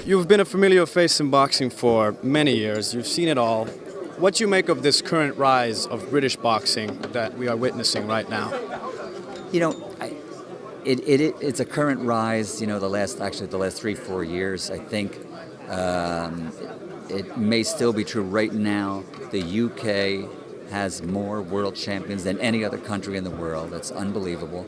You've been a familiar face in boxing for many years. You've seen it all. What do you make of this current rise of British boxing that we are witnessing right now? You know, it's a current rise. You know, the last 3-4 years. I think it may still be true right now. The UK has more world champions than any other country in the world. That's unbelievable.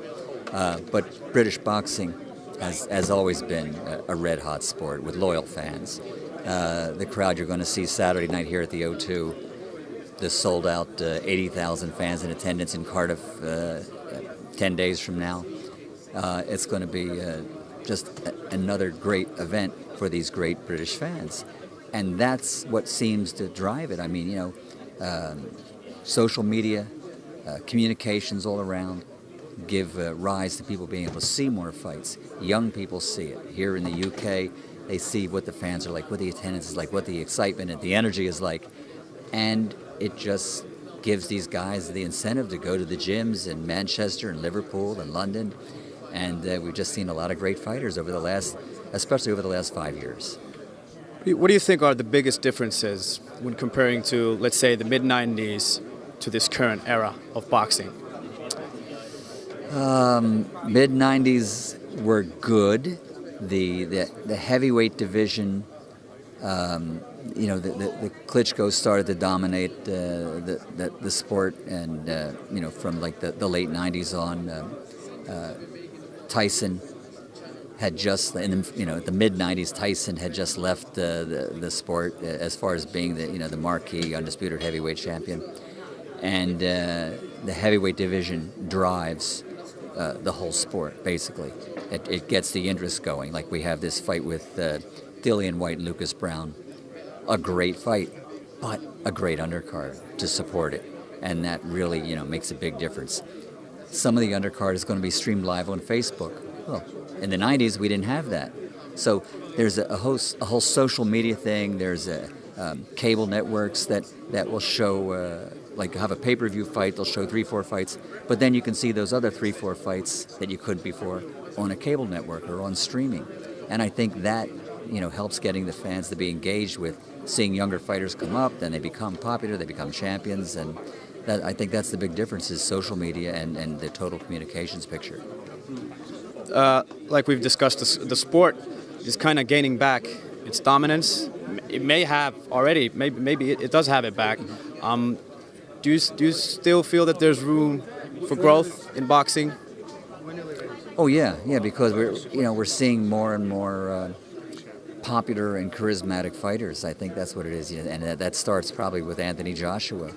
But British boxing has always been a red-hot sport with loyal fans. The crowd you're going to see Saturday night here at the O2, the sold-out 80,000 fans in attendance in Cardiff 10 days from now. It's going to be just another great event for these great British fans. And that's what seems to drive it. I mean, you know, social media, communications all around give rise to people being able to see more fights. Young people see it. Here in the UK, they see what the fans are like, what the attendance is like, what the excitement and the energy is like. And it just gives these guys the incentive to go to the gyms in Manchester and Liverpool and London. And we've just seen a lot of great fighters especially over the last 5 years. What do you think are the biggest differences when comparing to, let's say, the mid-90s to this current era of boxing? Mid-90s were good. The heavyweight division, you know, the Klitschko started to dominate the sport, and you know, from like the late 90s on, Tyson had just in the mid 90s. Tyson had just left the sport as far as being the marquee undisputed heavyweight champion, and the heavyweight division drives the whole sport basically. It gets the interest going. Like we have this fight with Dillian White and Lucas Brown, a great fight, but a great undercard to support it, and that really makes a big difference. Some of the undercard is going to be streamed live on Facebook. Well, in the 90s, we didn't have that. So there's a whole social media thing. There's cable networks that will show, like have a pay-per-view fight. They'll show 3-4 fights. But then you can see those other 3-4 fights that you couldn't before on a cable network or on streaming. And I think that, helps getting the fans to be engaged with seeing younger fighters come up. Then they become popular. They become champions. And I think that's the big difference is social media and the total communications picture. Like we've discussed, the sport is kind of gaining back its dominance. It may have already, maybe it does have it back. Do you still feel that there's room for growth in boxing? Oh yeah, because we're seeing more and more popular and charismatic fighters. I think that's what it is, and that starts probably with Anthony Joshua.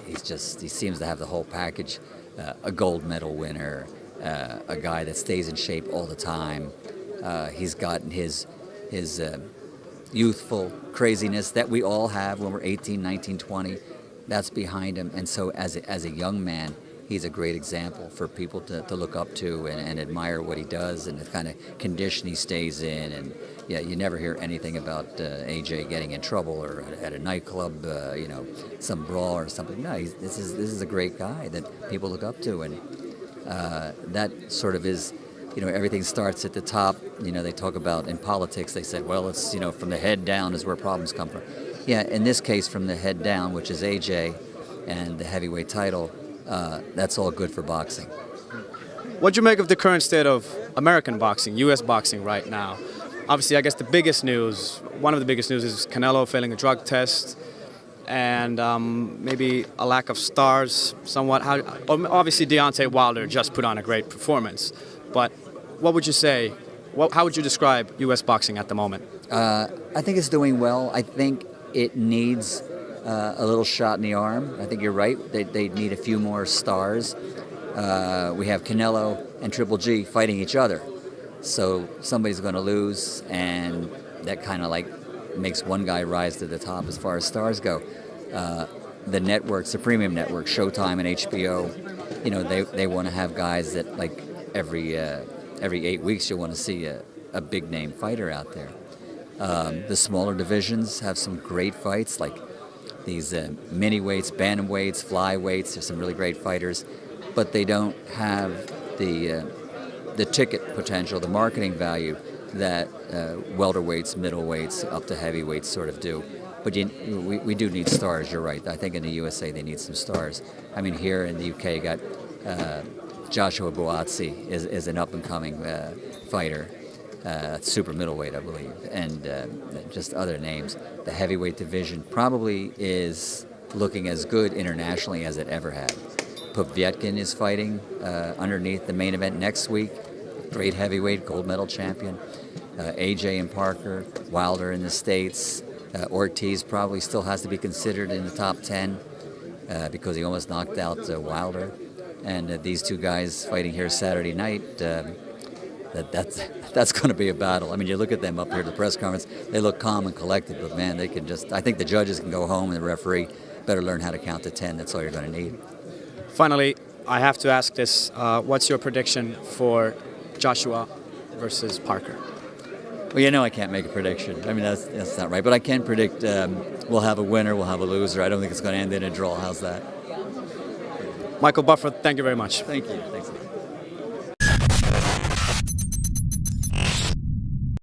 He seems to have the whole package. A gold medal winner, a guy that stays in shape all the time. He's gotten his youthful craziness that we all have when we're 18, 19, 20. That's behind him. And so as a young man, he's a great example for people to look up to and admire what he does and the kind of condition he stays in. And yeah, you never hear anything about AJ getting in trouble or at a nightclub, some brawl or something. No, this is a great guy that people look up to, and that sort of is, everything starts at the top. They talk about in politics. They say, well, it's from the head down is where problems come from. Yeah, in this case, from the head down, which is AJ and the heavyweight title, that's all good for boxing. What do you make of the current state of American boxing, U.S. boxing right now? Obviously, I guess one of the biggest news is Canelo failing a drug test and maybe a lack of stars somewhat. Obviously, Deontay Wilder just put on a great performance. But what would you say? How would you describe U.S. boxing at the moment? I think it's doing well. I think it needs a little shot in the arm. I think you're right. They need a few more stars. We have Canelo and Triple G fighting each other. So somebody's going to lose, and that kind of makes one guy rise to the top as far as stars go. The networks, the premium networks, Showtime and HBO, they want to have guys that every 8 weeks you want to see a big name fighter out there. The smaller divisions have some great fights, like these mini weights, bantamweights, flyweights. There's some really great fighters, but they don't have the ticket potential, the marketing value that welterweights, middleweights, up to heavyweights sort of do. But we do need stars, you're right. I think in the USA they need some stars. I mean, here in the UK, you got Joshua Buatsi is an up-and-coming fighter, super middleweight, I believe, and just other names. The heavyweight division probably is looking as good internationally as it ever had. Povetkin is fighting underneath the main event next week. Great heavyweight, gold medal champion. AJ and Parker, Wilder in the States. Ortiz probably still has to be considered in the top 10 because he almost knocked out Wilder. And these two guys fighting here Saturday night, that's going to be a battle. I mean, you look at them up here at the press conference, they look calm and collected, but man, they can just, I think the judges can go home and the referee better learn how to count to 10. That's all you're going to need. Finally, I have to ask this. What's your prediction for Joshua versus Parker? Well, you know I can't make a prediction. I mean, that's not right. But I can predict we'll have a winner, we'll have a loser. I don't think it's going to end in a draw. How's that? Michael Buffer, thank you very much. Thank you. Thanks.